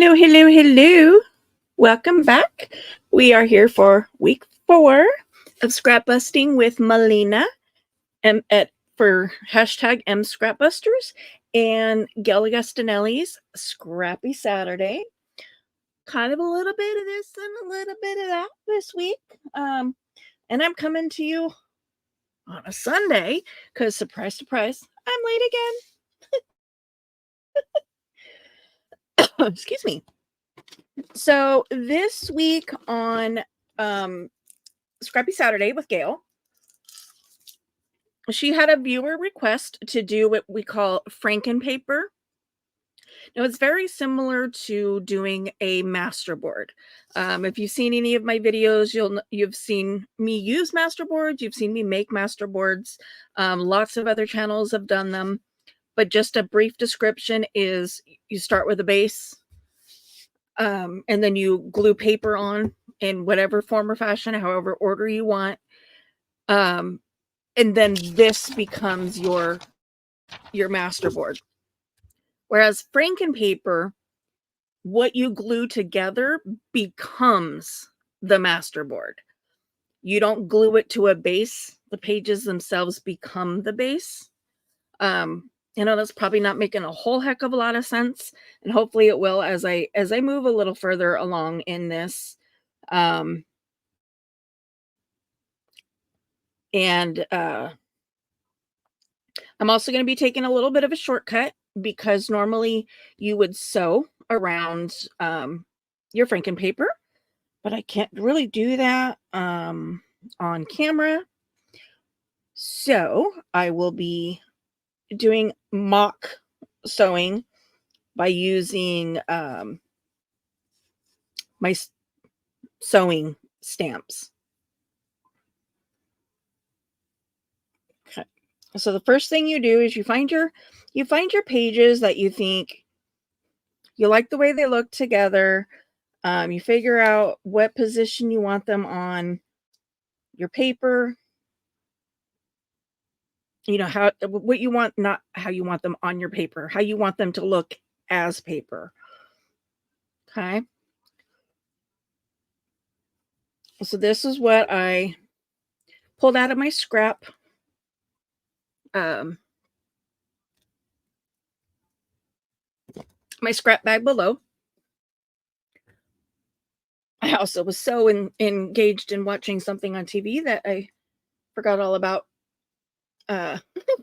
Hello, hello, hello. Welcome back. We are here for week 4 of Scrapbusting with Melina for hashtag MScrapbusters and Gail Agostinelli's Scrappy Saturday. Kind of a little bit of this and a little bit of that this week. And I'm coming to you on a Sunday because, surprise, surprise, I'm late again. Excuse me. So this week on Scrappy Saturday with Gail, she had a viewer request to do what we call Frankenpaper. Now it's very similar to doing a masterboard. If you've seen any of my videos, you've seen me use masterboards. You've seen me make masterboards. Lots of other channels have done them, but just a brief description is you start with a base, and then you glue paper on in whatever form or fashion, however order you want. And then this becomes your masterboard. Whereas Frankenpaper, what you glue together becomes the masterboard. You don't glue it to a base. The pages themselves become the base. You know, that's probably not making a whole heck of a lot of sense, and hopefully it will as I move a little further along in this. I'm also going to be taking a little bit of a shortcut because normally you would sew around your Frankenpaper, but I can't really do that on camera. So I will be doing mock sewing by using my sewing stamps. Okay. So the first thing you do is you find your pages that you think you like the way they look together. You figure out what position you want them on your paper. You know, what you want, not how you want them on your paper, how you want them to look as paper. Okay. So this is what I pulled out of my scrap. My scrap bag below. I also was so engaged in watching something on TV that I forgot all about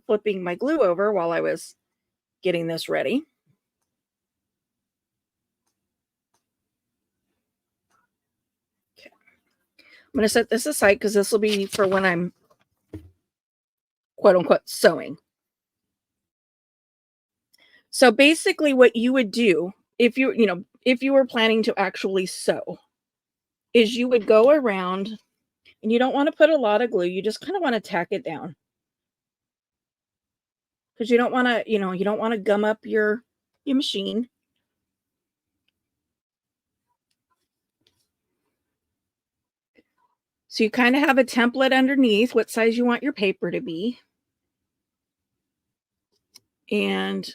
flipping my glue over while I was getting this ready. Okay. I'm going to set this aside because this will be for when I'm quote unquote sewing. So basically what you would do if you were planning to actually sew is you would go around, and you don't want to put a lot of glue. You just kind of want to tack it down. Because you don't want to, you don't want to gum up your machine. So you kind of have a template underneath what size you want your paper to be. And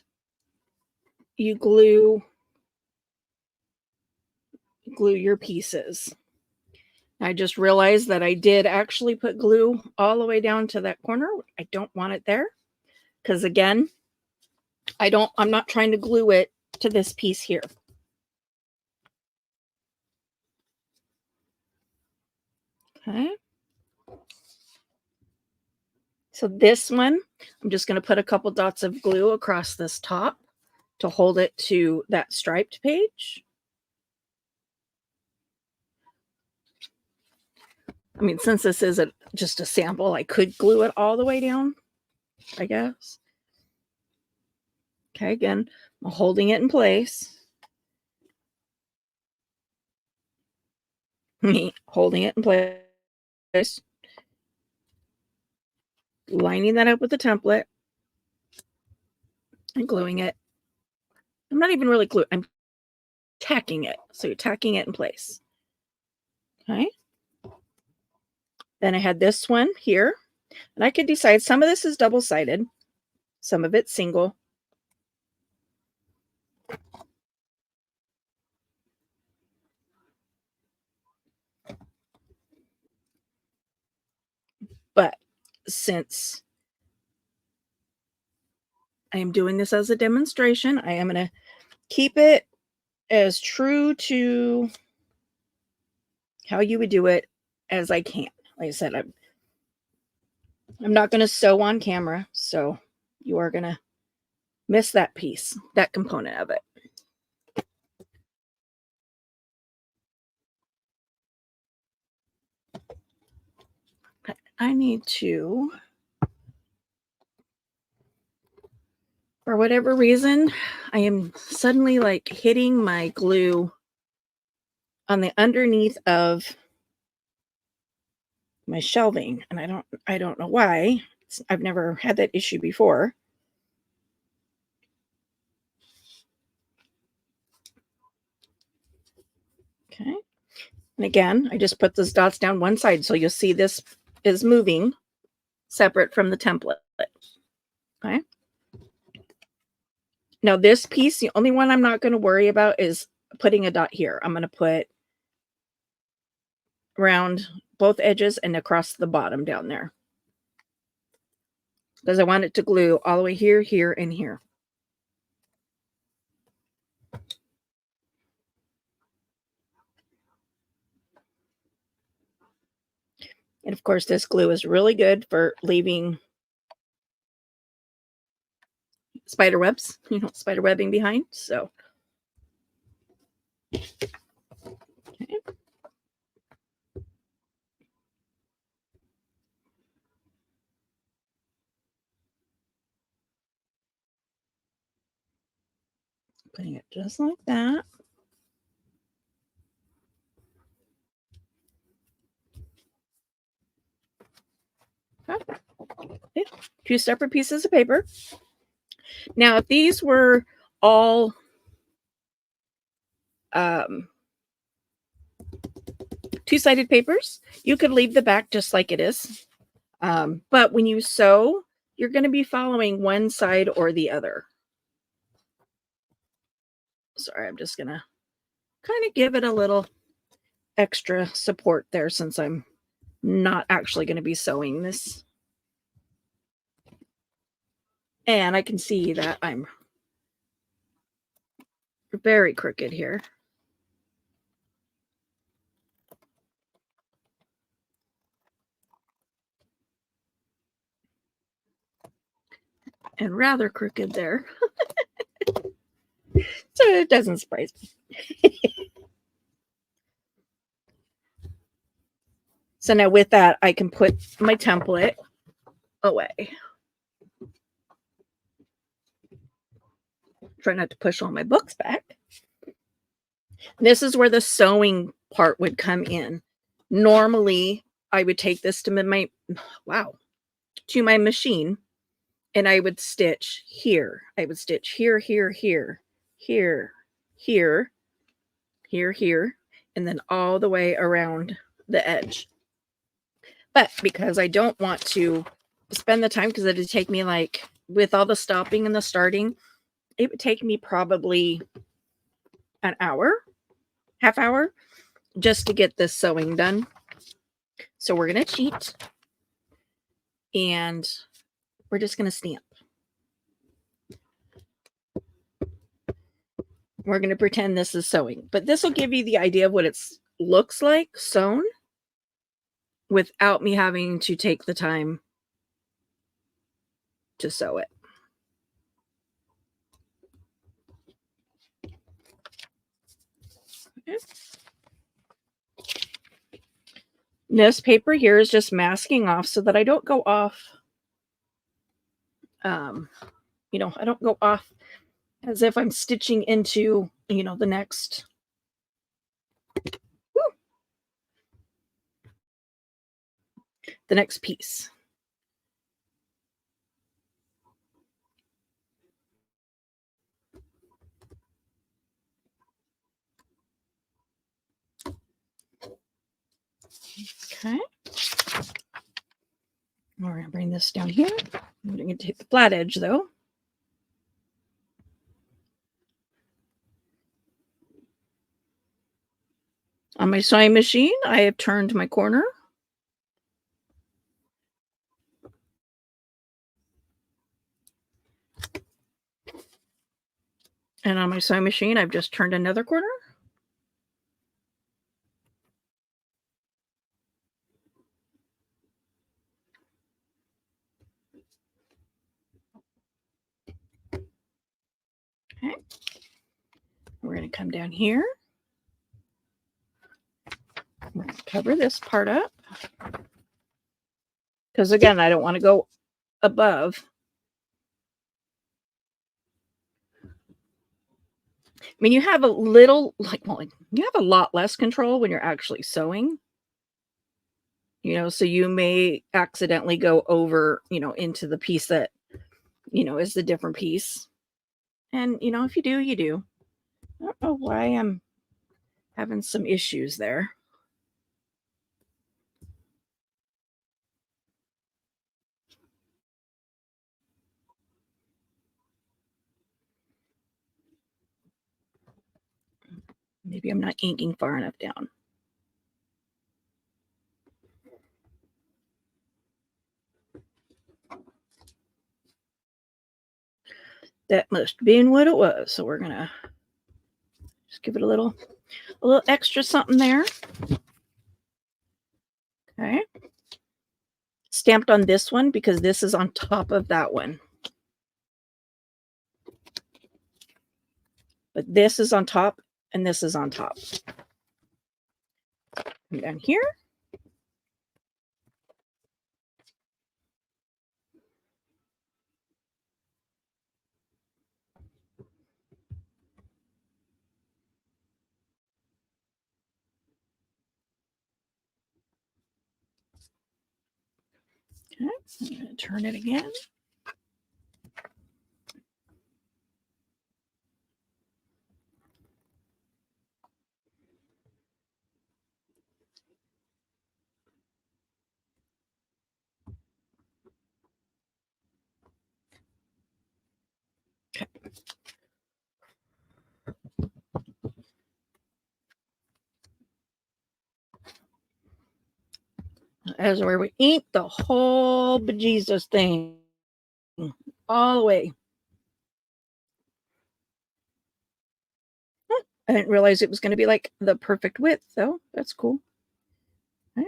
you glue your pieces. I just realized that I did actually put glue all the way down to that corner. I don't want it there because, again, I'm not trying to glue it to this piece here. Okay. So this one, I'm just going to put a couple dots of glue across this top to hold it to that striped page. I mean, since this is just a sample, I could glue it all the way down, I guess. Okay, again, I'm holding it in place. Holding it in place. Lining that up with the template. And gluing it. I'm not even really gluing. I'm tacking it. So you're tacking it in place. Okay. Then I had this one here. And I could decide some of this is double-sided. Some of it's single. But since I am doing this as a demonstration, I am going to keep it as true to how you would do it as I can. Like I said, I'm not going to sew on camera, so you are going to miss that piece, that component of it. Okay, I need to, for whatever reason, I am suddenly like hitting my glue on the underneath of my shelving, and I don't know why. I've never had that issue before. Okay. And again, I just put those dots down one side, so you'll see this is moving separate from the template. Okay. Now this piece, the only one I'm not going to worry about is putting a dot here. I'm going to put around both edges and across the bottom down there, because I want it to glue all the way here, here, and here. And of course, this glue is really good for leaving spider webs, spider webbing behind. So, okay. Putting it just like that. Okay. Two separate pieces of paper. Now, if these were all two-sided papers, you could leave the back just like it is. But when you sew, you're going to be following one side or the other. Sorry, I'm just going to kind of give it a little extra support there, since I'm not actually going to be sewing this. And I can see that I'm very crooked here. And rather crooked there. So it doesn't surprise me. So now with that, I can put my template away. Try not to push all my books back. This is where the sewing part would come in. Normally, I would take this to my machine, and I would stitch here. I would stitch here, here, here, here, here, here, here, and then all the way around the edge. But because I don't want to spend the time, because it would take me, like, with all the stopping and the starting, it would take me probably an hour, half hour, just to get this sewing done. So we're going to cheat, and we're just going to stamp. We're going to pretend this is sewing, but this will give you the idea of what it looks like sewn without me having to take the time to sew it. Okay. This paper here is just masking off so that I don't go off, I don't go off as if I'm stitching into, the next, the next piece. Okay. We're going to bring this down here. I'm going to take the flat edge, though. On my sewing machine, I have turned my corner. And on my sewing machine, I've just turned another corner. Okay. We're going to come down here. We're going to cover this part up. Because again, I don't want to go above. I mean, you have a little, you have a lot less control when you're actually sewing. So you may accidentally go over, into the piece that, is the different piece. And, if you do, you do. I don't know why I'm having some issues there. Maybe I'm not inking far enough down. That must have been what it was. So we're gonna just give it a little extra something there. Okay. Stamped on this one because this is on top of that one. But this is on top and this is on top. And down here. Okay, I'm going to turn it again. Okay. As where we ink the whole bejesus thing all the way. I didn't realize it was going to be like the perfect width, though. That's cool. Okay.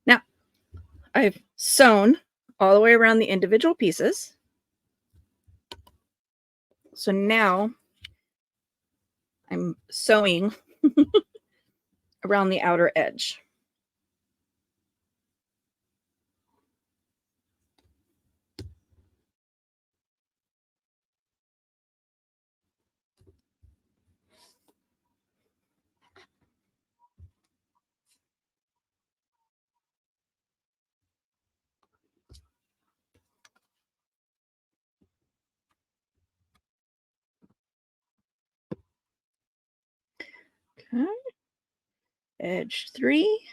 Now, I've sewn all the way around the individual pieces. So now I'm sewing around the outer edge. Okay. Edge 3.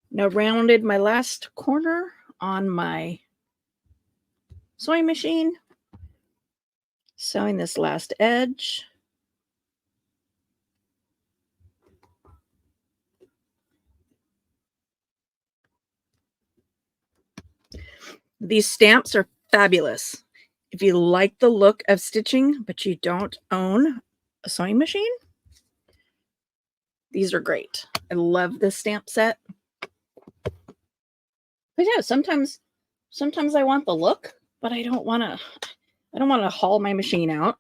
Now rounded my last corner on my sewing machine. Sewing this last edge. These stamps are fabulous. If you like the look of stitching, but you don't own a sewing machine, these are great. I love this stamp set. But yeah, sometimes I want the look, but I don't want to haul my machine out.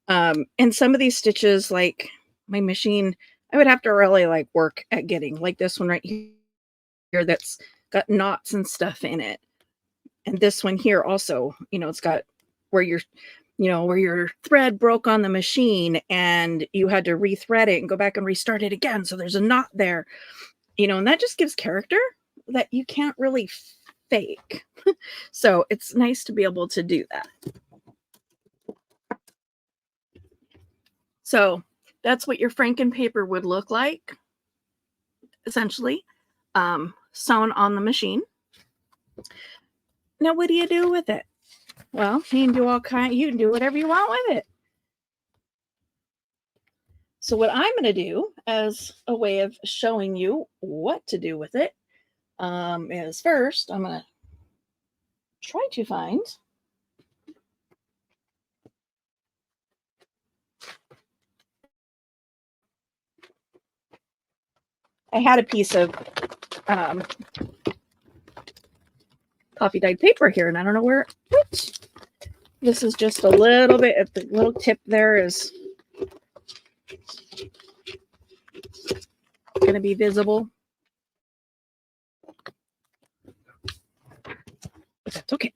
And some of these stitches, like my machine, I would have to really like work at getting, like this one right here that's got knots and stuff in it. And this one here also, it's got where your thread broke on the machine and you had to rethread it and go back and restart it again. So there's a knot there, and that just gives character that you can't really fake. So it's nice to be able to do that. So that's what your Franken paper would look like, essentially, sewn on the machine. Now, what do you do with it? Well, you can do whatever you want with it. So what I'm going to do as a way of showing you what to do with it is first, I'm going to try to find. I had a piece of coffee dyed paper here, and I don't know where. Oops. This is just a little bit. If the little tip there is going to be visible, but that's okay.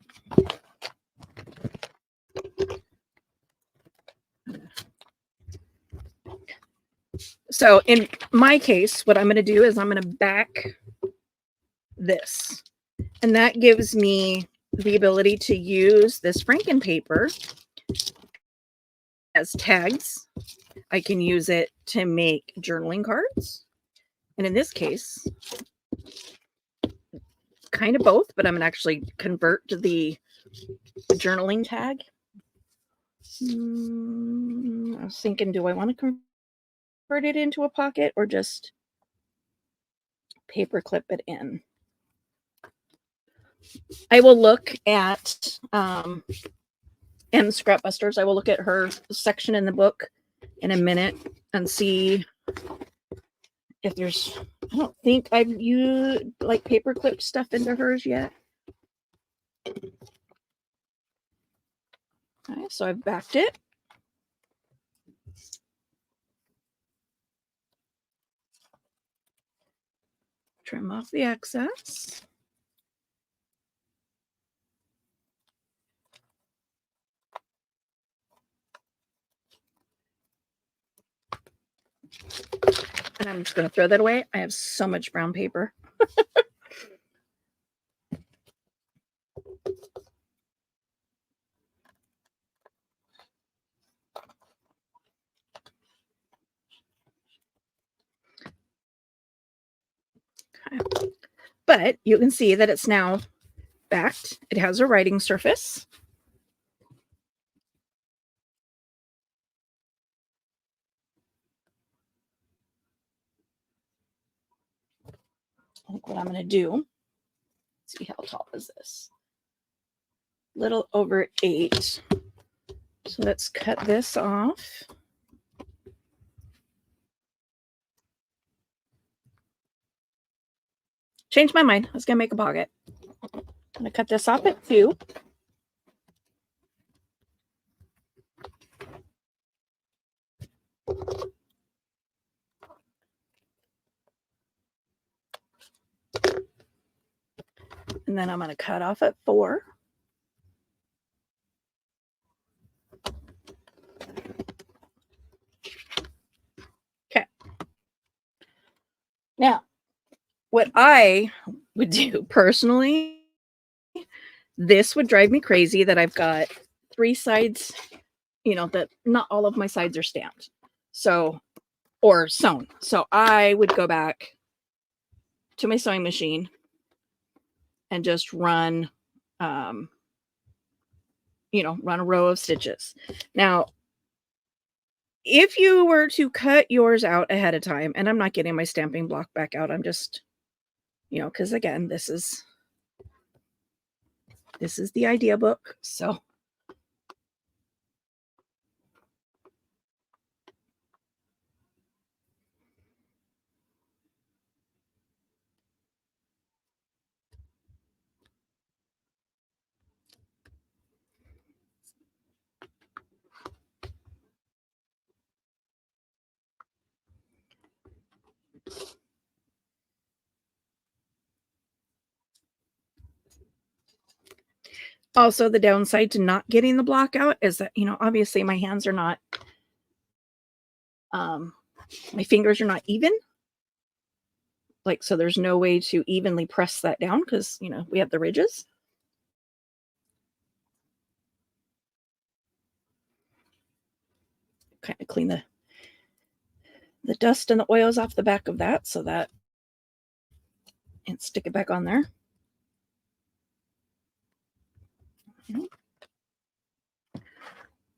So in my case, what I'm going to do is I'm going to back this, and that gives me the ability to use this Franken paper as tags. I can use it to make journaling cards, and in this case, kind of both, but I'm going to actually convert the journaling tag. I was thinking, do I want to convert it into a pocket or just paper clip it in? I will look at and Scrapbusters. I will look at her section in the book in a minute and see if there's. I don't think I've used like paper clip stuff into hers yet. Okay, so I've backed it. Trim off the excess. And I'm just going to throw that away. I have so much brown paper. Okay. But you can see that it's now backed. It has a writing surface. I think what I'm going to do, see how tall is this? Little over 8. So let's cut this off. Changed my mind. I was going to make a pocket. I'm going to cut this off at 2. And then I'm going to cut off at 4. Okay. Now, what I would do personally, this would drive me crazy that I've got 3 sides, that not all of my sides are stamped. So, or sewn. So I would go back to my sewing machine and just run, run a row of stitches. Now, if you were to cut yours out ahead of time, and I'm not getting my stamping block back out, I'm just, because again, this is the idea book. So also, the downside to not getting the block out is that, obviously my hands are not, my fingers are not even. Like, so there's no way to evenly press that down because, we have the ridges. Kind of clean the dust and the oils off the back of that so that, and stick it back on there.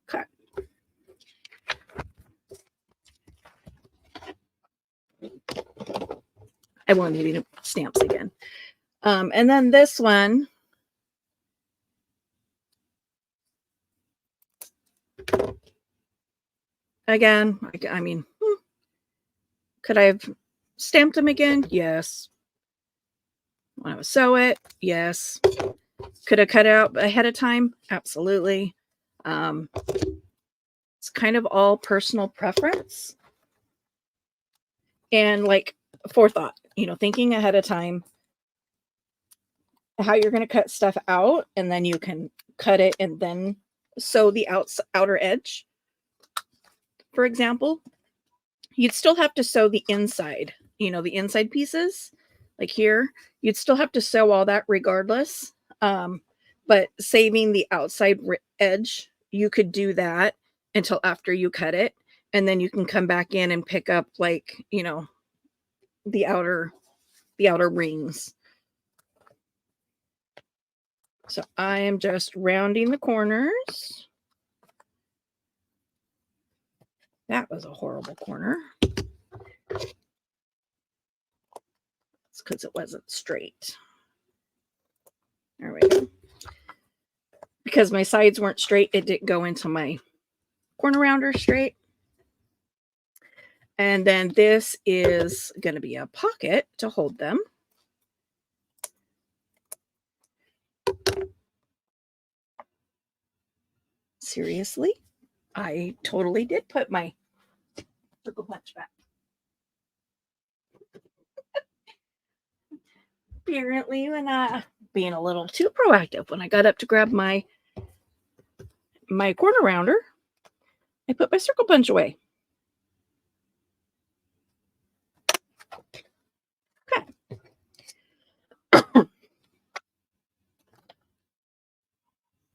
Okay. I won't need any stamps again. And then this one, Again, I mean, could I have stamped them again? Yes. Want to sew it? Yes. Could I cut it out ahead of time? Absolutely. Um, it's kind of all personal preference and like forethought, thinking ahead of time how you're going to cut stuff out, and then you can cut it and then sew the outer edge. For example, you'd still have to sew the inside, the inside pieces, like here. You'd still have to sew all that regardless. But saving the outside edge, you could do that until after you cut it. And then you can come back in and pick up like, the outer rings. So I am just rounding the corners. That was a horrible corner. It's because it wasn't straight. There we go. Because my sides weren't straight, it didn't go into my corner rounder straight. And then this is going to be a pocket to hold them. Seriously, I totally did put my circle punch back. Apparently, when being a little too proactive, when I got up to grab my corner rounder, I put my circle punch away. Okay.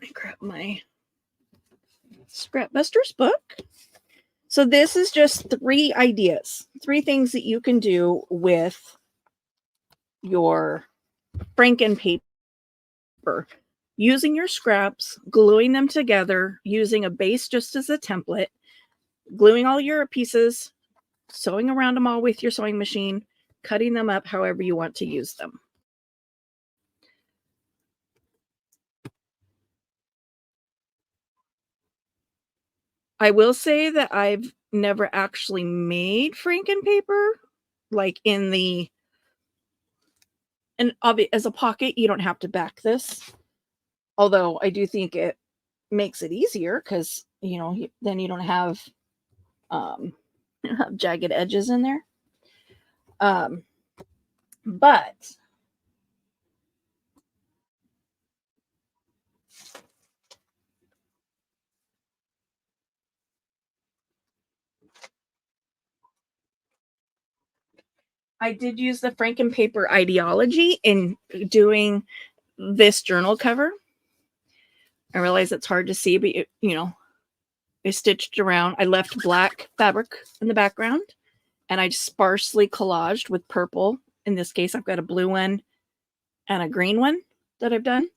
I grab my Scrapbusters book. So this is just 3 ideas, 3 things that you can do with your Franken paper, using your scraps, gluing them together, using a base just as a template, gluing all your pieces, sewing around them all with your sewing machine, cutting them up however you want to use them. I will say that I've never actually made Franken paper, like in the, and as a pocket, you don't have to back this. Although I do think it makes it easier because, then you don't have jagged edges in there. But I did use the Franken paper ideology in doing this journal cover. I realize it's hard to see, but I stitched around. I left black fabric in the background, and I sparsely collaged with purple. In this case, I've got a blue one and a green one that I've done,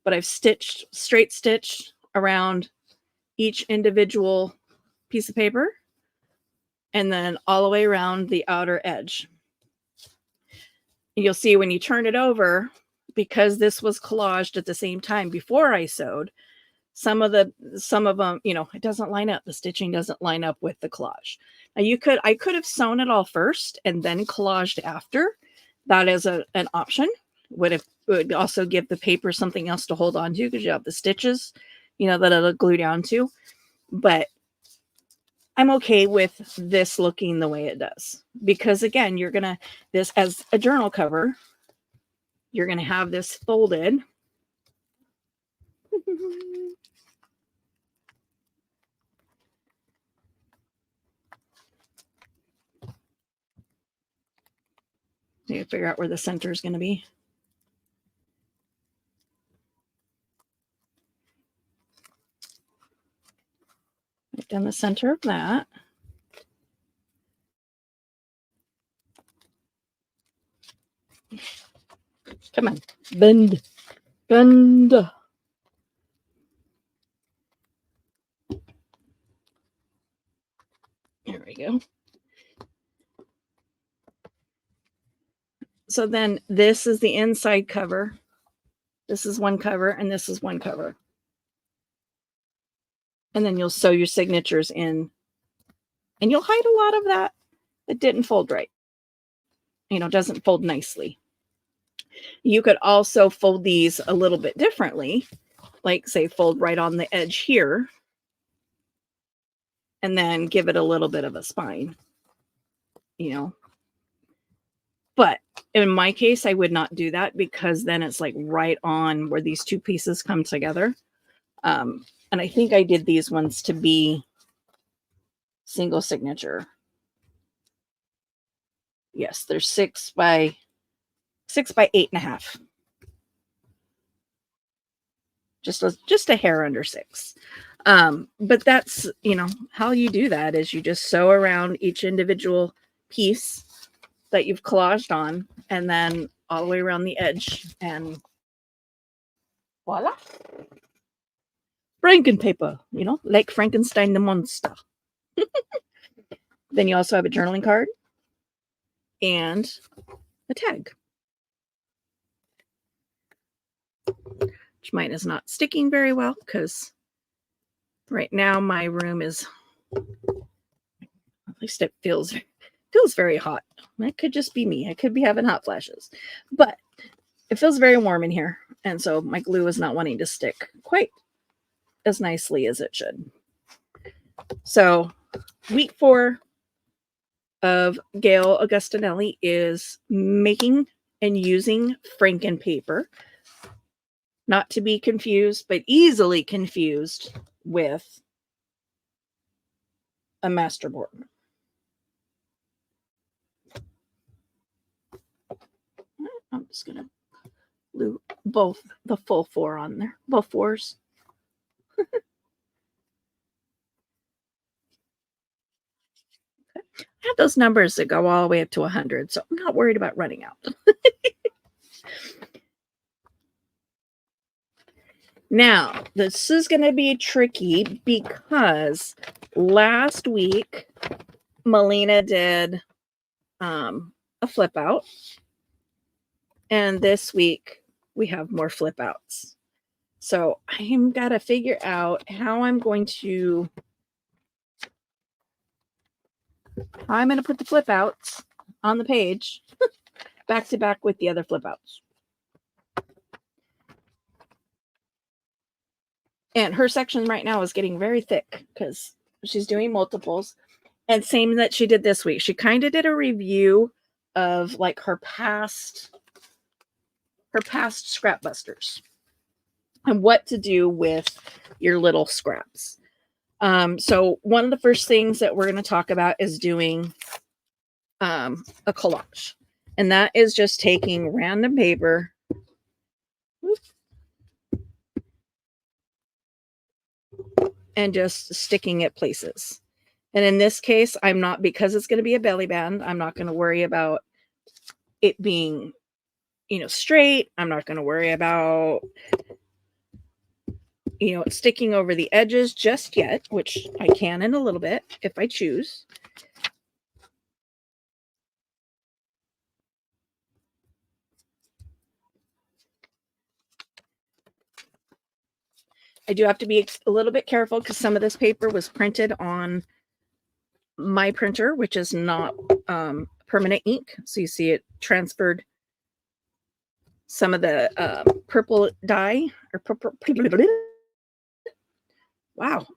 but I've straight stitched around each individual piece of paper and then all the way around the outer edge. You'll see when you turn it over, because this was collaged at the same time before I sewed, some of them, it doesn't line up. The stitching doesn't line up with the collage. Now I could have sewn it all first and then collaged after. That is an option. Would also give the paper something else to hold on to, because you have the stitches, that it'll glue down to. But I'm okay with this looking the way it does, because again, this as a journal cover, you're going to have this folded. You figure out where the center is going to be. Right down the center of that. Come on, bend. There we go. So then this is the inside cover. This is one cover, and this is one cover. And then you'll sew your signatures in And you'll hide a lot of that didn't fold right. Doesn't fold nicely. You could also fold these a little bit differently, like say fold right on the edge here, and then give it a little bit of a spine, But in my case, I would not do that because then it's like right on where these two pieces come together. And I think I did these ones to be single signature. Yes, they're 6 by 8.5. Just a hair under 6. But that's, how you do that is you just sew around each individual piece that you've collaged on, and then all the way around the edge, and voila. Frankenpaper, like Frankenstein the monster. Then you also have a journaling card and a tag, which mine is not sticking very well because right now my room is, at least it feels very hot. That could just be me. I could be having hot flashes, but it feels very warm in here. And so my glue is not wanting to stick quite as nicely as it should. So week 4 of Gail Augustinelli is making and using Frankenpaper, not to be confused, but easily confused with a masterboard. I'm just going to glue both the full 4 on there, both 4s. I have those numbers that go all the way up to 100, so I'm not worried about running out. Now, this is going to be tricky because last week, Melina did a flip out. And this week, we have more flip outs. So I'm got to figure out how I'm going to put the flip outs on the page back to back with the other flip outs. And her section right now is getting very thick because she's doing multiples. And same that she did this week. She kind of did a review of like her past scrapbusters and what to do with your little scraps. So one of the first things that we're going to talk about is doing a collage. And that is just taking random paper and just sticking it places. And in this case, because it's going to be a belly band, I'm not going to worry about it being, straight. I'm not going to worry about, sticking over the edges just yet, which I can in a little bit if I choose. I do have to be a little bit careful because some of this paper was printed on my printer, which is not permanent ink. So you see it transferred some of the purple dye or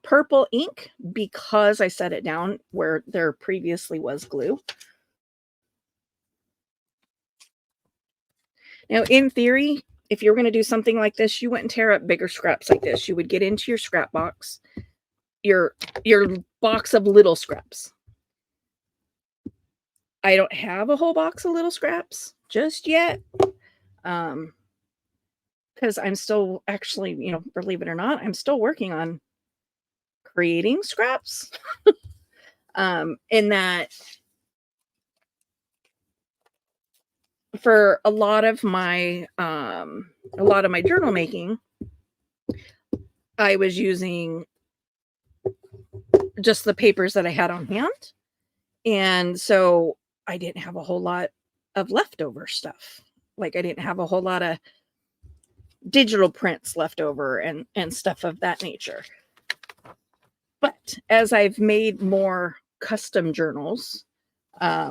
purple ink because I set it down where there previously was glue. Now, in theory, if you're going to do something like this, you wouldn't tear up bigger scraps like this. You would get into your scrap box, your box of little scraps. I don't have a whole box of little scraps just yet. Because I'm still actually, believe it or not, I'm still working on creating scraps. In that for a lot of my journal making, I was using just the papers that I had on hand. And so I didn't have a whole lot of leftover stuff. Like I didn't have a whole lot of digital prints left over and stuff of that nature. But as I've made more custom journals, I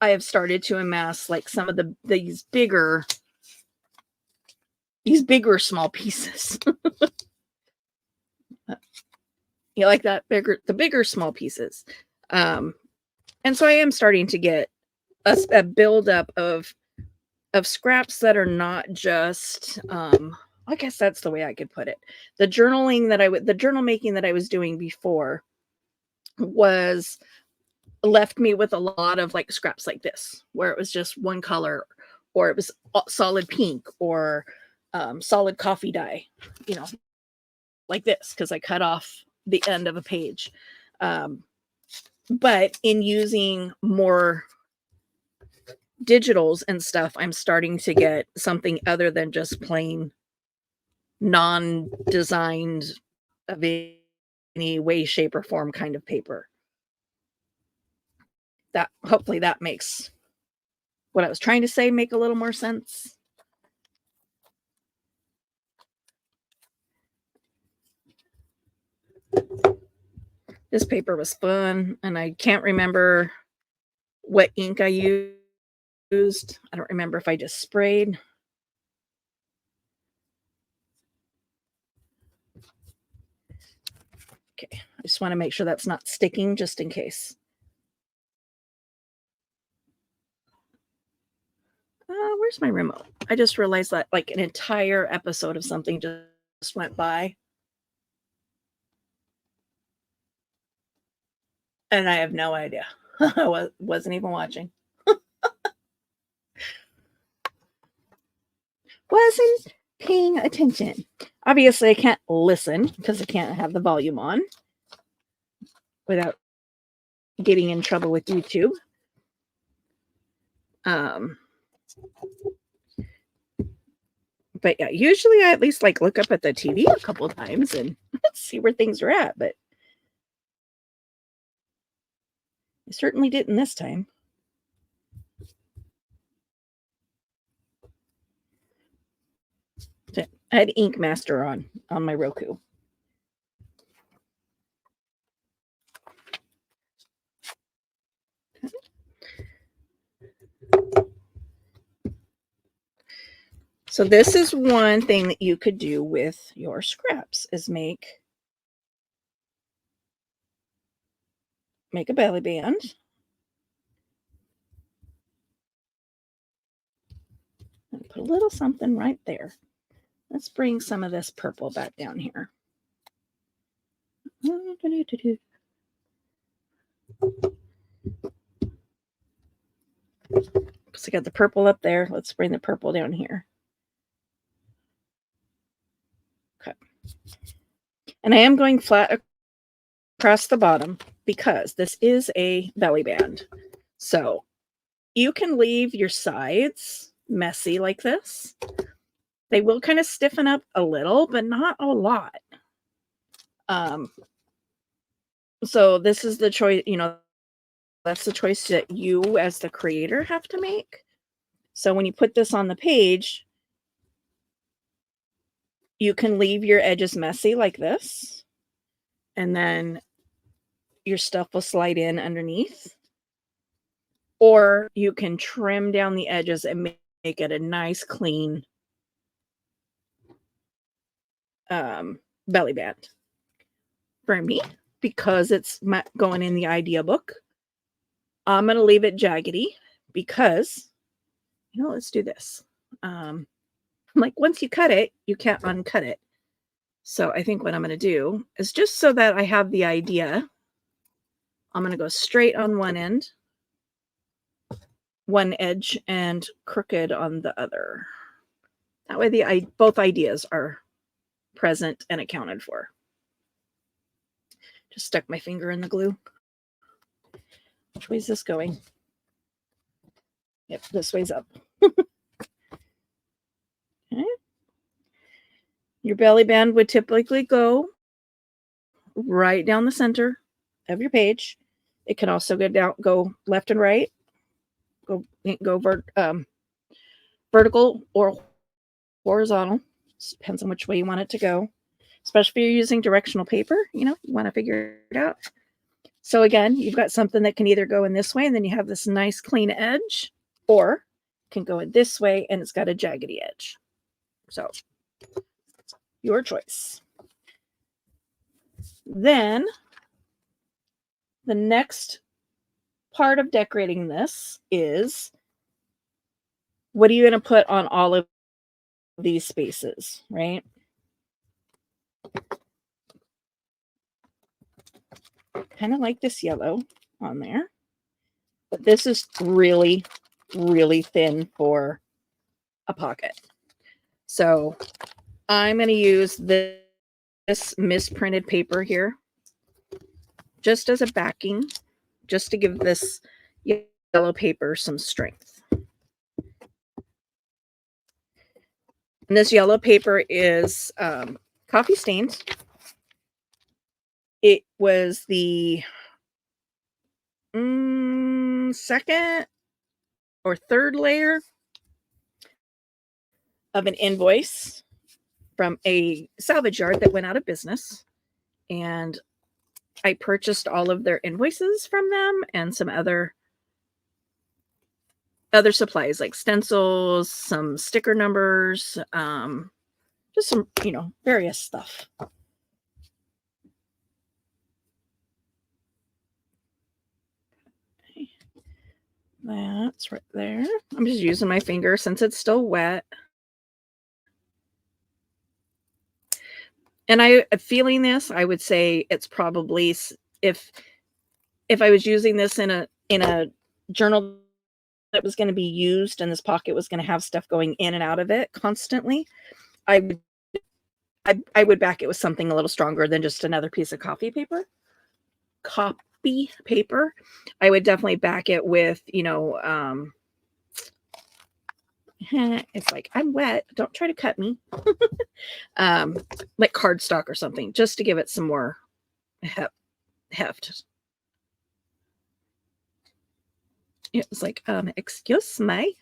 have started to amass like some of these bigger small pieces. You like that the bigger small pieces. And so I am starting to get a buildup of scraps that are not just I guess that's the way I could put it. The journal making that I was doing before was left me with a lot of like scraps like this, where it was just one color, or it was solid pink, or solid coffee dye, you know, like this, because I cut off the end of a page. But in using more digitals and stuff, I'm starting to get something other than just plain non-designed of any way, shape, or form kind of paper. That hopefully that makes what I was trying to say make a little more sense. This paper was fun, and I can't remember what ink I used. I don't remember if I just sprayed. Okay, I just want to make sure that's not sticking just in case. Where's my remote? I just realized that like an entire episode of something just went by. And I have no idea. I wasn't even watching. Wasn't paying attention. Obviously, I can't listen because I can't have the volume on without getting in trouble with YouTube. But yeah, usually I at least like look up at the TV a couple of times and see where things are at. But I certainly didn't this time. I had Ink Master on my Roku. So this is one thing that you could do with your scraps is make a belly band. And put a little something right there. Let's bring some of this purple back down here. So I got the purple up there. Let's bring the purple down here. Okay. And I am going flat across the bottom because this is a belly band. So you can leave your sides messy like this. They will kind of stiffen up a little, but not a lot. So this is the choice, that's the choice that you as the creator have to make. So when you put this on the page, you can leave your edges messy like this, and then your stuff will slide in underneath. Or you can trim down the edges and make it a nice, clean belly band. For me, because it's going in the idea book, I'm going to leave it jaggedy because, let's do this. Like once you cut it, you can't uncut it. So I think what I'm going to do is, just so that I have the idea, I'm going to go straight on one end, one edge, and crooked on the other. That way both ideas are present and accounted for. Just stuck my finger in the glue. Which way is this going? Yep, this way's up. Okay. Your belly band would typically go right down the center of your page. It can also go left and right, go vertical or horizontal. Depends on which way you want it to go. Especially if you're using directional paper, you want to figure it out. So again, you've got something that can either go in this way and then you have this nice clean edge, or can go in this way and it's got a jaggedy edge. So your choice. Then the next part of decorating this is, what are you going to put on all of these spaces, right? Kind of like this yellow on there, but this is really, really thin for a pocket. So I'm going to use this misprinted paper here just as a backing, just to give this yellow paper some strength. And this yellow paper is coffee stained. It was the second or third layer of an invoice from a salvage yard that went out of business. And I purchased all of their invoices from them and some other supplies like stencils, some sticker numbers, just some, various stuff. Okay. That's right there. I'm just using my finger since it's still wet. And feeling this, I would say it's probably, if I was using this in a journal that was going to be used and this pocket was going to have stuff going in and out of it constantly, I would back it with something a little stronger than just another piece of copy paper. I would definitely back it with, it's like, I'm wet, don't try to cut me. Like cardstock or something, just to give it some more heft. It was like, excuse me,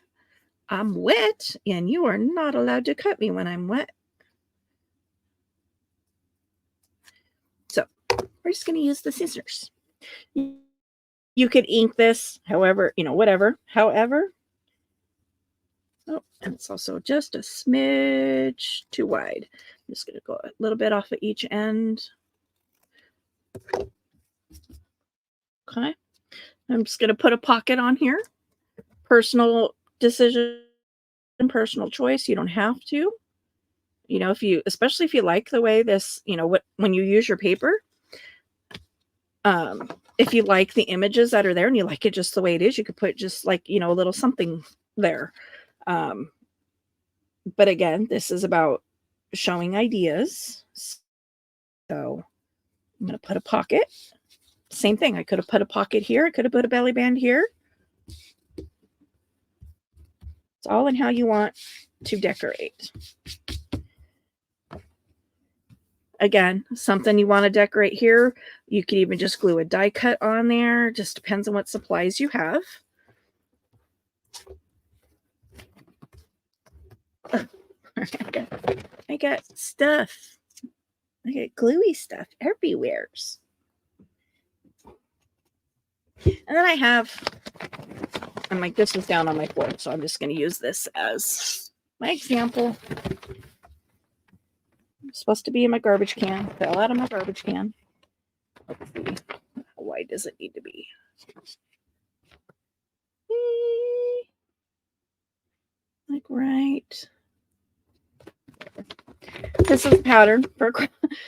I'm wet and you are not allowed to cut me when I'm wet. So we're just going to use the scissors. You could ink this however, whatever. However, oh, and it's also just a smidge too wide. I'm just going to go a little bit off of each end. Okay. I'm just going to put a pocket on here. Personal decision, personal choice. You don't have to. Especially if you like the way this, when you use your paper, if you like the images that are there and you like it just the way it is, you could put just like, a little something there. But again, this is about showing ideas. So I'm going to put a pocket. Same thing. I could have put a pocket here. I could have put a belly band here. It's all in how you want to decorate. Again, something you want to decorate here, you could even just glue a die cut on there. Just depends on what supplies you have. I got stuff. I got gluey stuff everywhere. And then I have, I'm like, this is down on my floor, so I'm just going to use this as my example. It's supposed to be in my garbage can. Fell out of my garbage can. Let's see. How wide does it need to be? Like right. This is a pattern for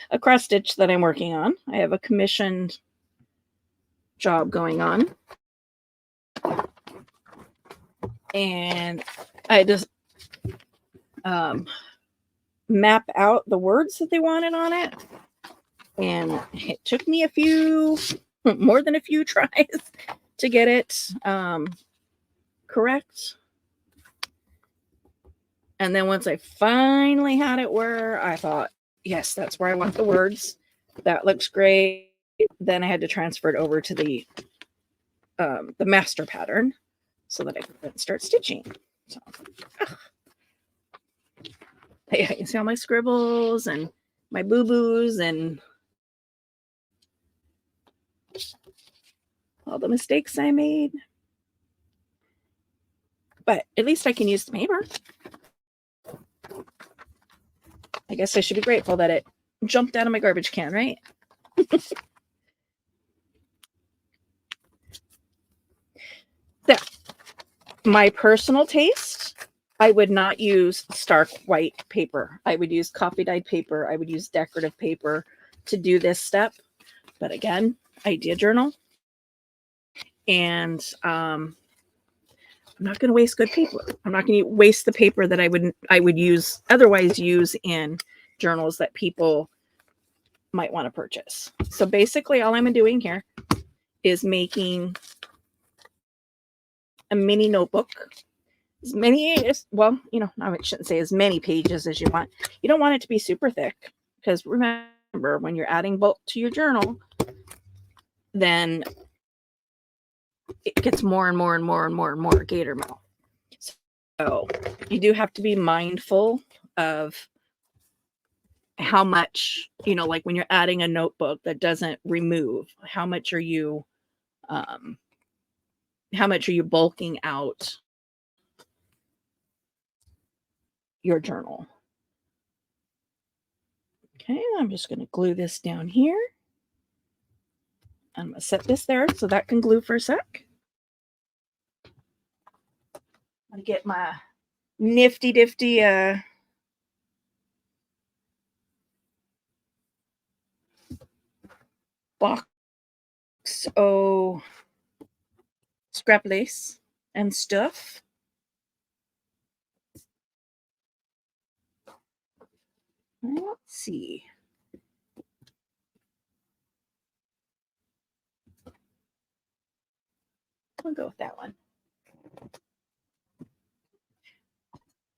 a cross stitch that I'm working on. I have a commissioned job going on. And I just map out the words that they wanted on it. And it took me more than a few tries to get it correct. And then once I finally had it where I thought, yes, that's where I want the words. That looks great. Then I had to transfer it over to the master pattern so that I could start stitching. So, yeah, you see all my scribbles and my boo-boos and all the mistakes I made. But at least I can use the paper. I guess I should be grateful that it jumped out of my garbage can, right? So, my personal taste, I would not use stark white paper. I would use coffee dyed paper. I would use decorative paper to do this step. But again, idea journal. And I'm not going to waste good paper. I'm not going to waste the paper that I would otherwise use in journals that people might want to purchase. So basically all I'm doing here is making a mini notebook. As many as, well, I shouldn't say as many pages as you want. You don't want it to be super thick, because remember, when you're adding bulk to your journal, then it gets more and more and more and more and more gator mail. So you do have to be mindful of how much, like when you're adding a notebook that doesn't remove, how much are you bulking out your journal. Okay, I'm just going to glue this down here. I'm going to set this there so that can glue for a sec. I'm going to get my nifty difty box scrap lace and stuff. Let's see. I'll go with that one.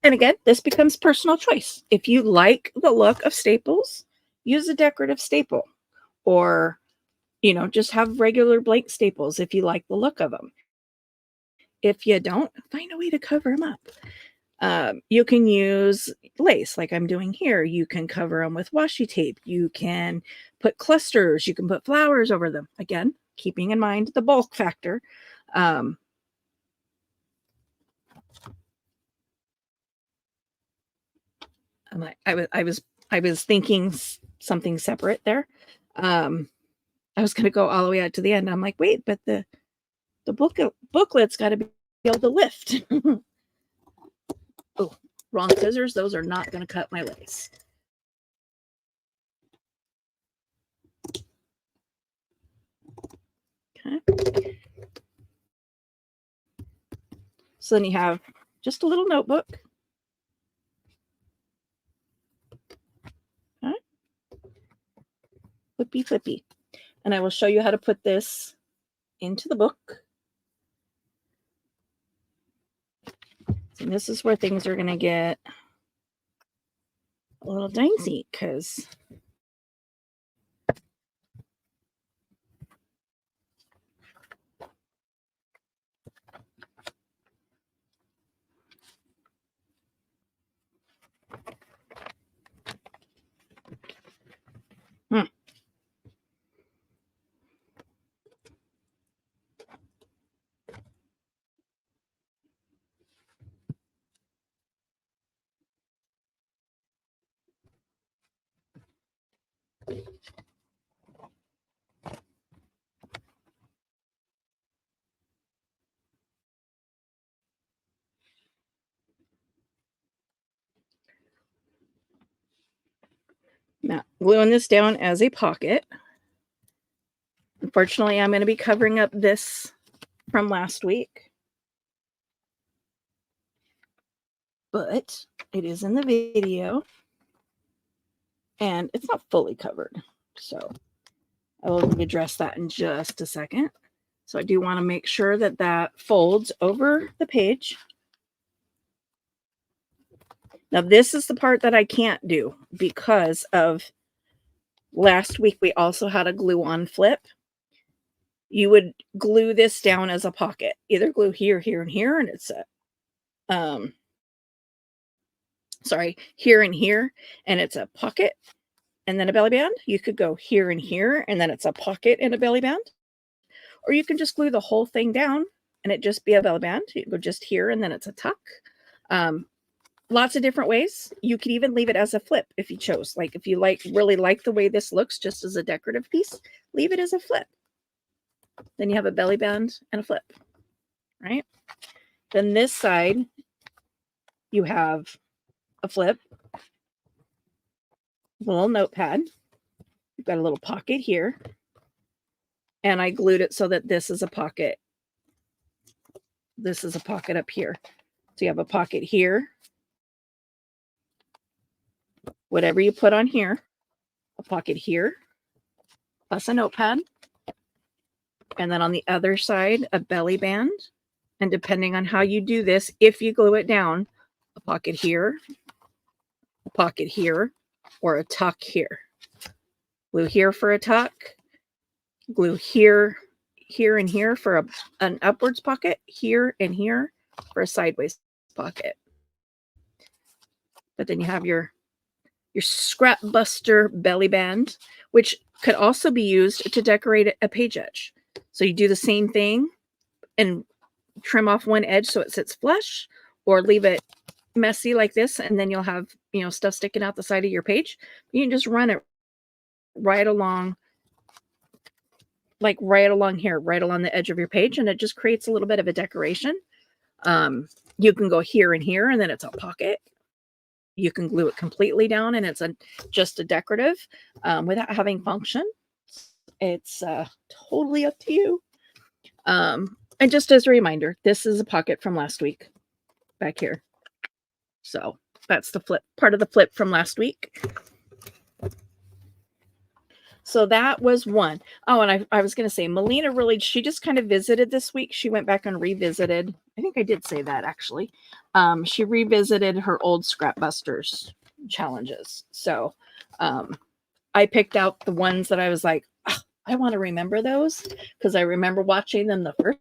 And again, this becomes personal choice. If you like the look of staples, use a decorative staple, or, just have regular blank staples if you like the look of them. If you don't, find a way to cover them up. You can use lace like I'm doing here. You can cover them with washi tape. You can put clusters. You can put flowers over them. Again, keeping in mind the bulk factor. I was thinking something separate there. I was going to go all the way out to the end. I'm like, wait, but the booklet's got to be able to lift. Oh, wrong scissors. Those are not going to cut my lace. Okay. So then you have just a little notebook. Okay. Flippy, flippy. And I will show you how to put this into the book. And this is where things are going to get a little dicey, because now gluing this down as a pocket. Unfortunately, I'm going to be covering up this from last week, but it is in the video and it's not fully covered. So I will address that in just a second. So I do want to make sure that that folds over the page. Now this is the part that I can't do because of last week we also had a glue on flip. You would glue this down as a pocket. Either glue here, here, and here, and it's a here and here, and it's a pocket and then a belly band. You could go here and here, and then it's a pocket and a belly band. or you can just glue the whole thing down and it just be a belly band. You go just here and then it's a tuck. Lots of different ways. You could even leave it as a flip if you chose. Like if you really like the way this looks just as a decorative piece, leave it as a flip. Then you have a belly band and a flip, right? Then this side, you have a flip, a little notepad. You've got a little pocket here. And I glued it so that this is a pocket. This is a pocket up here. So you have a pocket here. Whatever you put on here, a pocket here, plus a notepad. And then on the other side, a belly band. And depending on how you do this, if you glue it down, a pocket here, or a tuck here. Glue here for a tuck. Glue here, here, and here for an upwards pocket. Here and here for a sideways pocket. But then you have your Scrapbuster belly band, which could also be used to decorate a page edge. So you do the same thing and trim off one edge so it sits flush, or leave it messy like this, and then you'll have, you know, stuff sticking out the side of your page. You can just run it right along, like right along here, right along the edge of your page, and it just creates a little bit of a decoration. You can go here and here, and then it's a pocket. You can glue it completely down, and it's just a decorative without having function. It's totally up to you. And just as a reminder, this is a pocket from last week back here. So that's the flip, part of the flip from last week. So that was one. Oh, and I was going to say, Melina really, she just kind of visited this week. She went back and revisited. I think I did say that actually. She revisited her old Scrapbusters challenges. So I picked out the ones that I was like, oh, I want to remember those because I remember watching them the first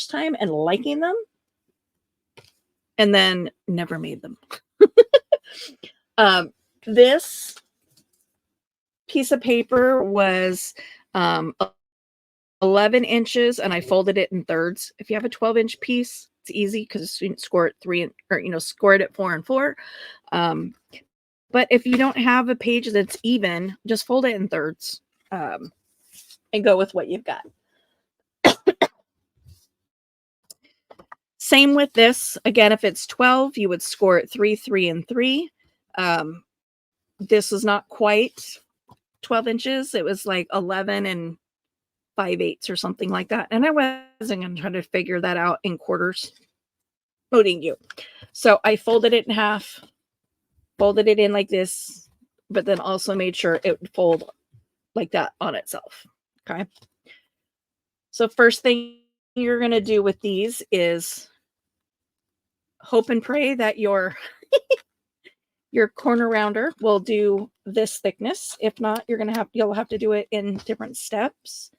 time and liking them, and then never made them. This piece of paper was 11 inches, and I folded it in thirds. If you have a 12-inch piece, it's easy because you can score it score it at 4 and 4. But if you don't have a page that's even, just fold it in thirds and go with what you've got. Same with this. Again, if it's 12, you would score it 3, 3, and 3. This is not quite 12 inches. It was like 11 and 5/8 or something like that. And I wasn't going to try to figure that out in quarters. Noting you. So I folded it in half, folded it in like this, but then also made sure it would fold like that on itself. Okay. So first thing you're going to do with these is hope and pray that your corner rounder will do this thickness. If not, you'll have to do it in different steps.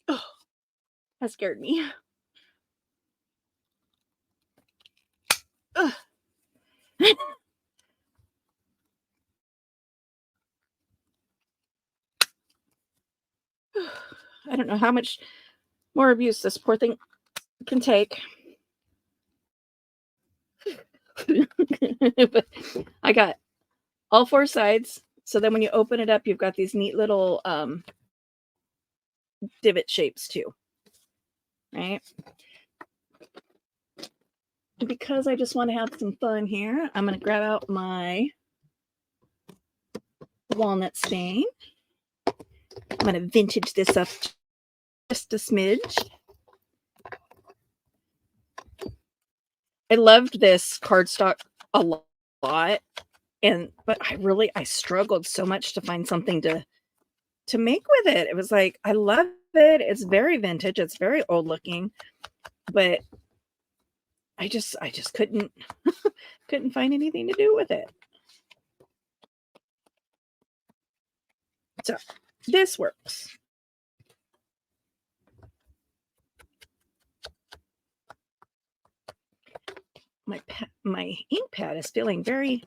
Oh, that scared me. I don't know how much more abuse this poor thing can take. But I got all 4 sides. So then when you open it up, you've got these neat little divot shapes too. Right? And because I just want to have some fun here, I'm going to grab out my walnut stain. I'm going to vintage this up just a smidge. I loved this cardstock a lot, but I struggled so much to find something to make with it. It was like, I love it. It's very vintage. It's very old looking, but I just couldn't find anything to do with it. So this works. My ink pad is feeling very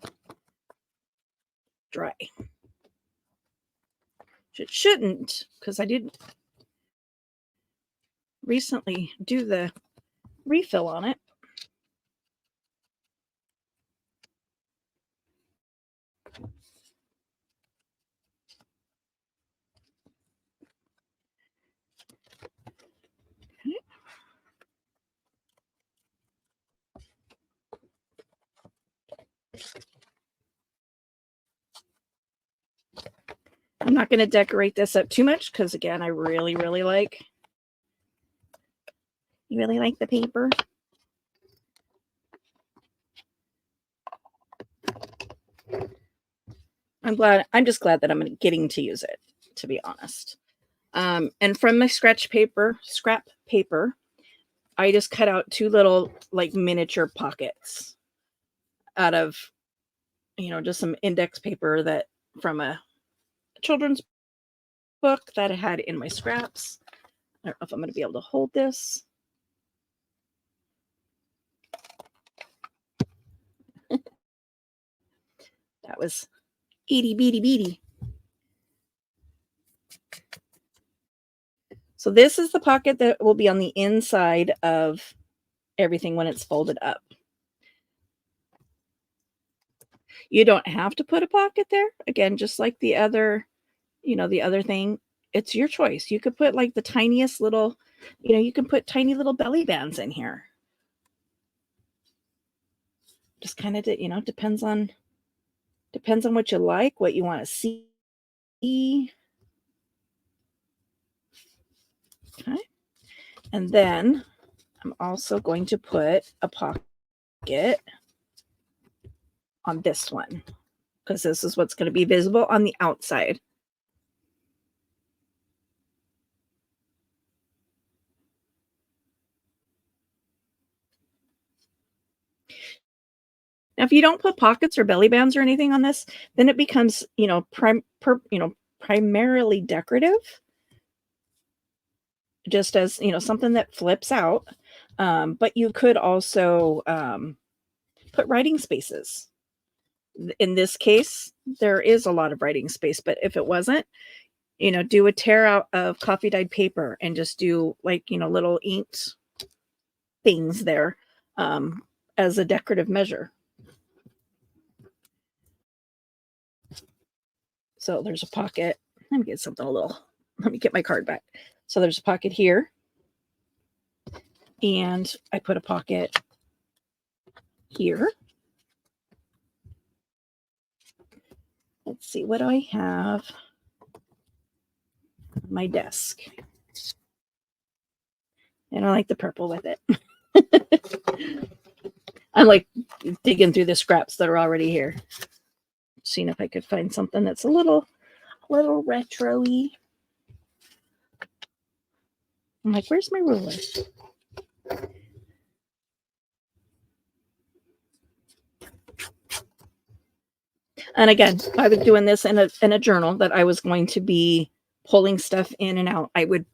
dry. It shouldn't, because I didn't recently do the refill on it. Okay. I'm not going to decorate this up too much because, again, I really, really like. You really like the paper? I'm just glad that I'm getting to use it, to be honest. And from my scratch paper, scrap paper, I just cut out 2 little like miniature pockets out of, just some index paper that from a children's book that I had in my scraps. I don't know if I'm going to be able to hold this. That was itty bitty bitty. So this is the pocket that will be on the inside of everything when it's folded up. You don't have to put a pocket there. Again, just like the other, the other thing, it's your choice. You could put like the tiniest little, you can put tiny little belly bands in here. Just kind of, depends on what you like, what you want to see. Okay. And then I'm also going to put a pocket on this one because this is what's going to be visible on the outside. Now, if you don't put pockets or belly bands or anything on this, then it becomes, primarily decorative, just as, something that flips out. But you could also put writing spaces. In this case, there is a lot of writing space, but if it wasn't, do a tear out of coffee dyed paper and just do like, little inked things there as a decorative measure. So there's a pocket. Let me get something let me get my card back. So there's a pocket here. And I put a pocket here. Let's see, what do I have on my desk? And I like the purple with it. I'm like digging through the scraps that are already here. Seeing if I could find something that's a little retro-y. I'm like, where's my ruler? And again, I was doing this in a journal that I was going to be pulling stuff in and out. I would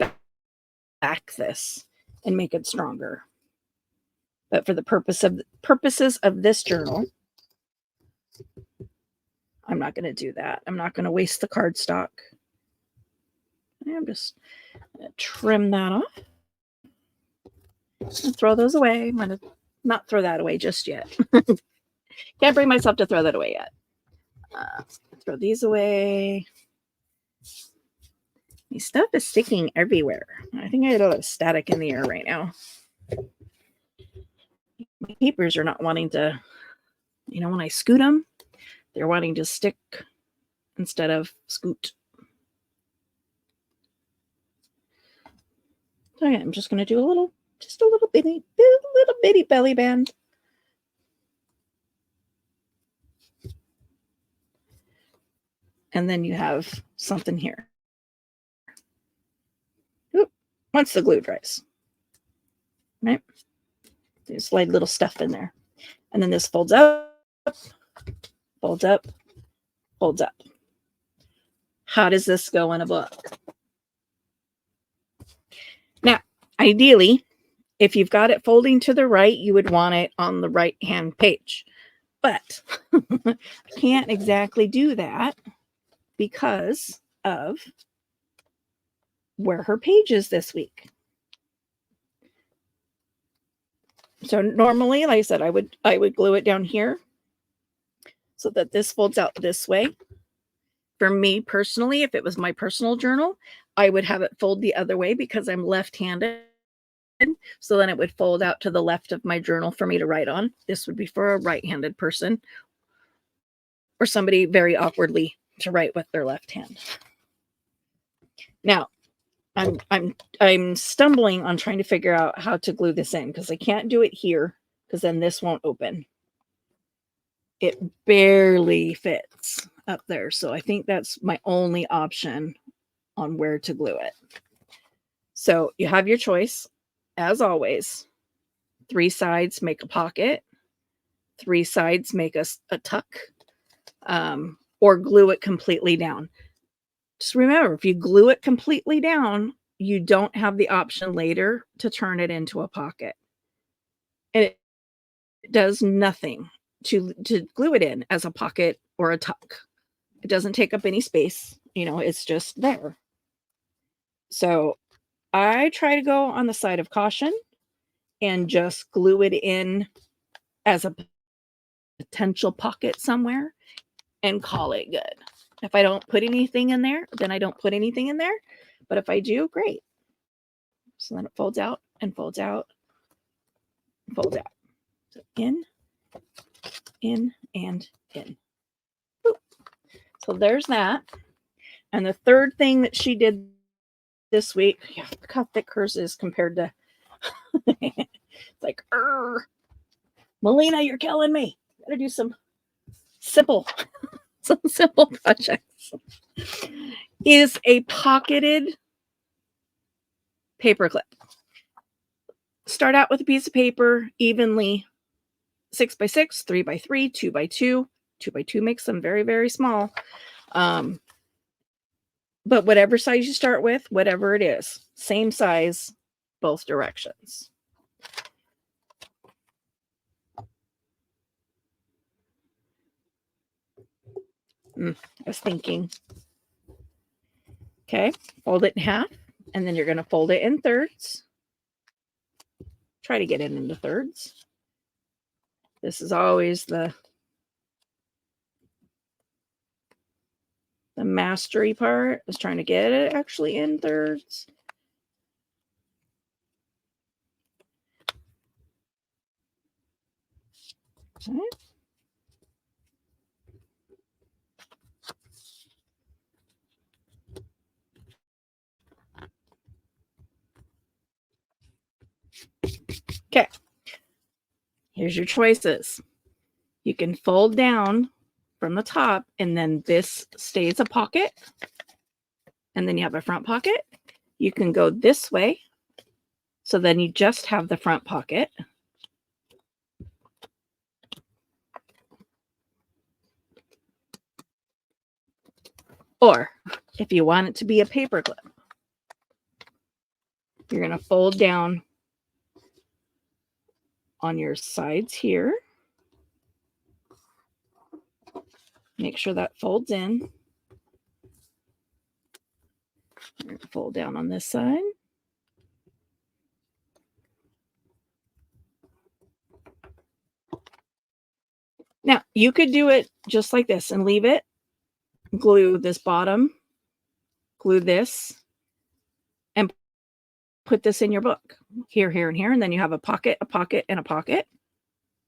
back this and make it stronger. But for the purposes of this journal, I'm not going to do that. I'm not going to waste the cardstock. I'm just going to trim that off and throw those away. I'm going to not throw that away just yet. Can't bring myself to throw that away yet. Throw these away. This stuff is sticking everywhere. I think I had a lot of static in the air right now. My papers are not wanting to, when I scoot them, they're wanting to stick instead of scoot. So yeah, I'm just going to do a little bitty belly band. And then you have something here. Oop, once the glue dries. Right? You slide little stuff in there. And then this folds up, folds up, folds up. How does this go in a book? Now, ideally, if you've got it folding to the right, you would want it on the right-hand page. But I can't exactly do that because of where her page is this week. So normally, like I said, I would glue it down here so that this folds out this way. For me personally, if it was my personal journal, I would have it fold the other way because I'm left-handed. So then it would fold out to the left of my journal for me to write on. This would be for a right-handed person or somebody very awkwardly to write with their left hand. Now, I'm stumbling on trying to figure out how to glue this in because I can't do it here because then this won't open. It barely fits up there. So I think that's my only option on where to glue it. So you have your choice. As always, 3 sides make a pocket, 3 sides make a tuck, or glue it completely down. Just remember, if you glue it completely down, you don't have the option later to turn it into a pocket. And it does nothing to glue it in as a pocket or a tuck. It doesn't take up any space. You know, it's just there. So I try to go on the side of caution and just glue it in as a potential pocket somewhere and call it good. If I don't put anything in there, then I don't put anything in there. But if I do, great. So then it folds out and folds out, and folds out. So in, and in. Boop. So there's that. And the third thing that she did this week, yeah, look how thick hers is compared to, it's like, Melina, you're killing me. Gotta do some simple projects. Is a pocketed paper clip. Start out with a piece of paper, evenly 6x6, 3x3, 2x2. 2x2 makes them very, very small. But whatever size you start with, whatever it is, same size, both directions. I was thinking. Okay, fold it in half, and then you're going to fold it in thirds. Try to get it into thirds. This is always the mastery part, is trying to get it actually in thirds. Okay. Okay. Here's your choices. You can fold down from the top, and then this stays a pocket. And then you have a front pocket. You can go this way. So then you just have the front pocket. Or if you want it to be a paper clip, you're going to fold down on your sides here. Make sure that folds in. You're going to fold down on this side. Now, you could do it just like this and leave it. Glue this bottom, glue this, and put this in your book. Here, here, and here. And then you have a pocket, and a pocket.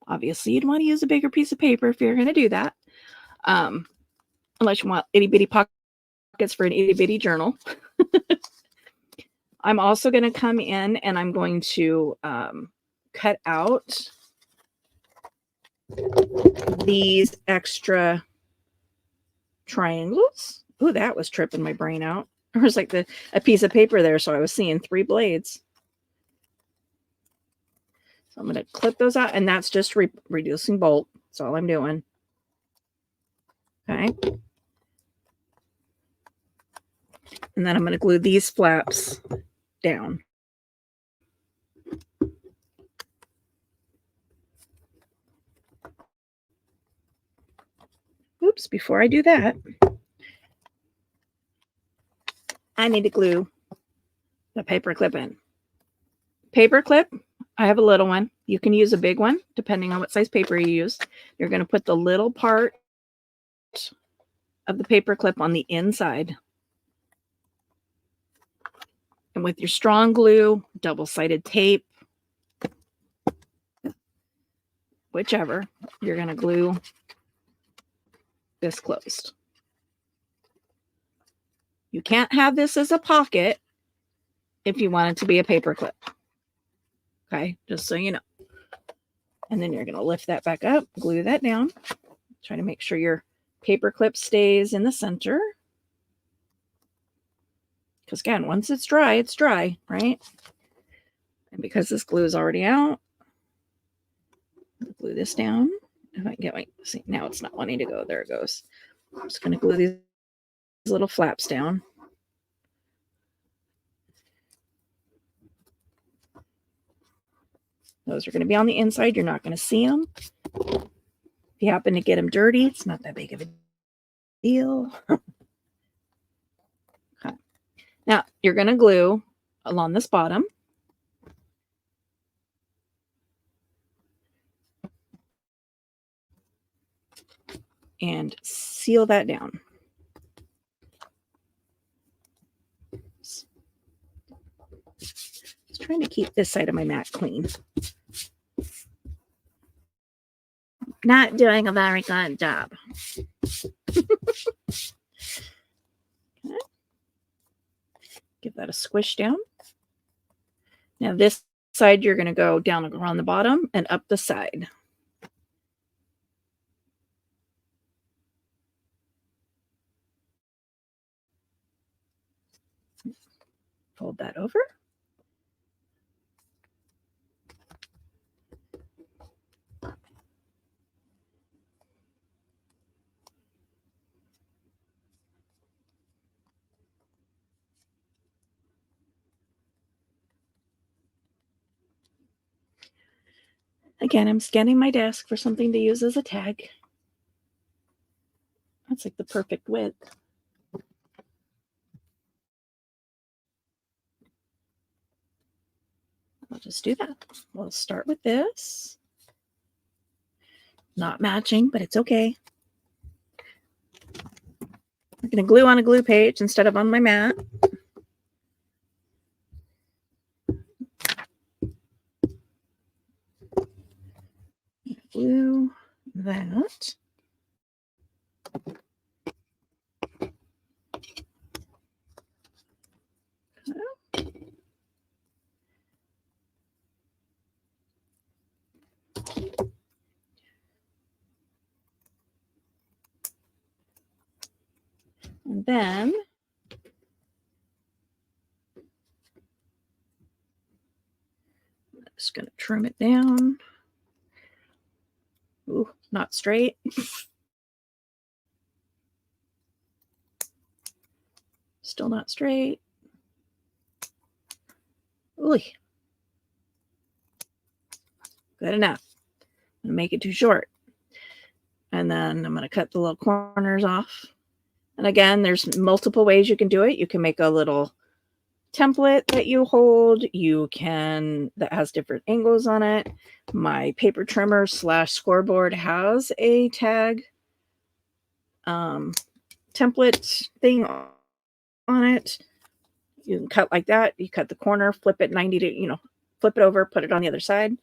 Obviously, you'd want to use a bigger piece of paper if you're going to do that. Unless you want itty-bitty pockets for an itty-bitty journal. I'm also going to come in and I'm going to cut out these extra triangles. Ooh, that was tripping my brain out. There was like a piece of paper there, so I was seeing 3 blades. So I'm going to clip those out, and that's just reducing bulk. That's all I'm doing. Okay. And then I'm going to glue these flaps down. Oops, before I do that, I need to glue the paper clip in. Paper clip, I have a little one. You can use a big one, depending on what size paper you use. You're going to put the little part of the paper clip on the inside. And with your strong glue, double-sided tape, whichever, you're going to glue this closed. You can't have this as a pocket if you want it to be a paper clip. Okay, just so you know. And then you're going to lift that back up, glue that down. Try to make sure your paper clip stays in the center. Because again, once it's dry, right? And because this glue is already out, I'll glue this down. If I can get my, see, now it's not wanting to go. There it goes. I'm just going to glue these little flaps down. Those are going to be on the inside. You're not going to see them. If you happen to get them dirty, it's not that big of a deal. Okay. Now, you're going to glue along this bottom. And seal that down. Just trying to keep this side of my mat clean. Not doing a very good job. Okay. Give that a squish down. Now this side, you're going to go down around the bottom and up the side. Fold that over. Again, I'm scanning my desk for something to use as a tag. That's like the perfect width. I'll just do that. We'll start with this. Not matching, but it's okay. I'm going to glue on a glue page instead of on my mat. Glue that. And then I'm just going to trim it down. Ooh, not straight. Still not straight. Ooh. Good enough. I'm going to make it too short. And then I'm going to cut the little corners off. And again, there's multiple ways you can do it. You can make a little template that you hold. You can, that has different angles on it. My paper trimmer / scoreboard has a tag template thing on it. You can cut like that. You cut the corner, flip it 90 to, flip it over, put it on the other side.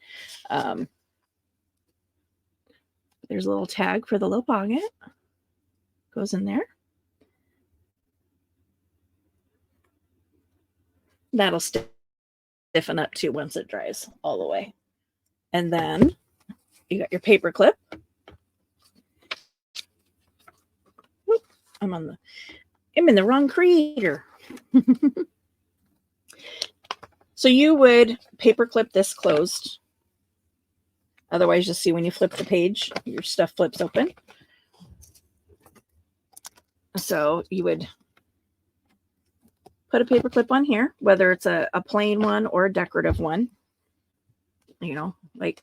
There's a little tag for the little pocket. Goes in there. That'll stiffen up too once it dries all the way. And then you got your paper clip. Oop, I'm in the wrong creator. So you would paper clip this closed. Otherwise, you'll see when you flip the page, your stuff flips open. So you would put a paper clip on here, whether it's a plain one or a decorative one. Like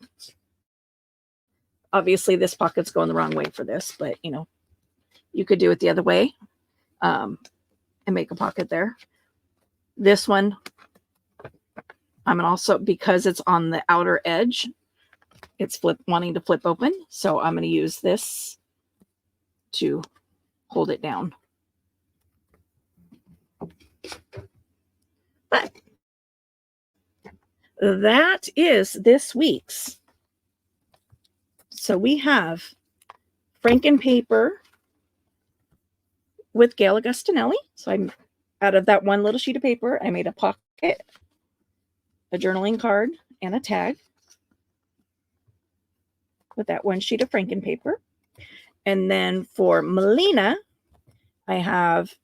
obviously this pocket's going the wrong way for this, but you could do it the other way and make a pocket there. This one I'm also, because it's on the outer edge, it's wanting to flip open. So I'm going to use this to hold it down. But that is this week's. So we have Franken paper with Gail Augustinelli. So I'm out of that one little sheet of paper, I made a pocket, a journaling card, and a tag with that one sheet of Franken paper. And then for Melina, I have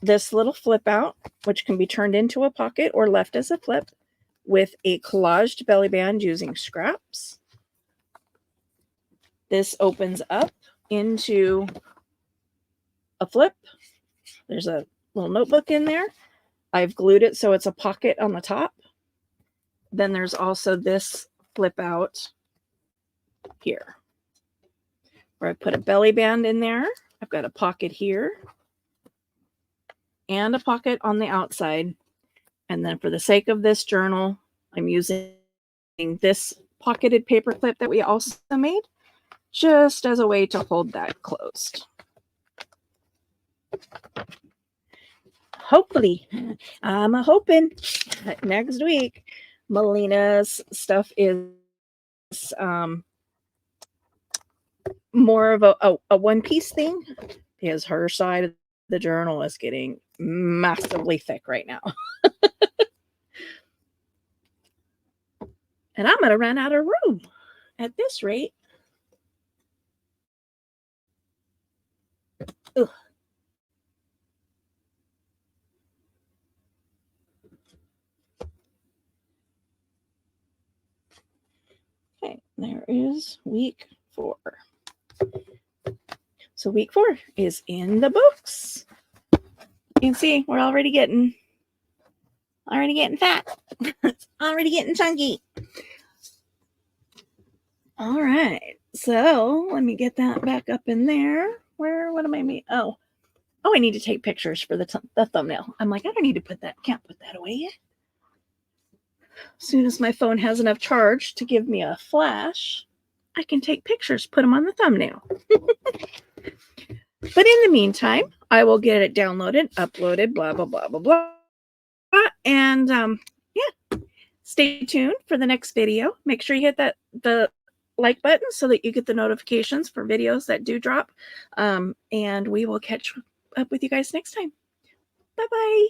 this little flip out, which can be turned into a pocket or left as a flip, with a collaged belly band using scraps. This opens up into a flip. There's a little notebook in there. I've glued it so it's a pocket on the top. Then there's also this flip out here, where I put a belly band in there. I've got a pocket here and a pocket on the outside. And then for the sake of this journal, I'm using this pocketed paper clip that we also made just as a way to hold that closed. Hopefully, I'm hoping that next week Melina's stuff is more of a one-piece thing, because her side of the journal is getting massively thick right now. And I'm going to run out of room at this rate. Ugh. Okay, there is week 4. So week 4 is in the books. You can see we're already getting fat. It's already getting chunky. All right. So let me get that back up in there. What am I making? Oh, I need to take pictures for the thumbnail. I'm like, I don't need to can't put that away yet. As soon as my phone has enough charge to give me a flash, I can take pictures, put them on the thumbnail. But in the meantime, I will get it downloaded, uploaded, blah, blah, blah, blah, blah. And yeah, stay tuned for the next video. Make sure you hit the like button so that you get the notifications for videos that do drop. And we will catch up with you guys next time. Bye-bye.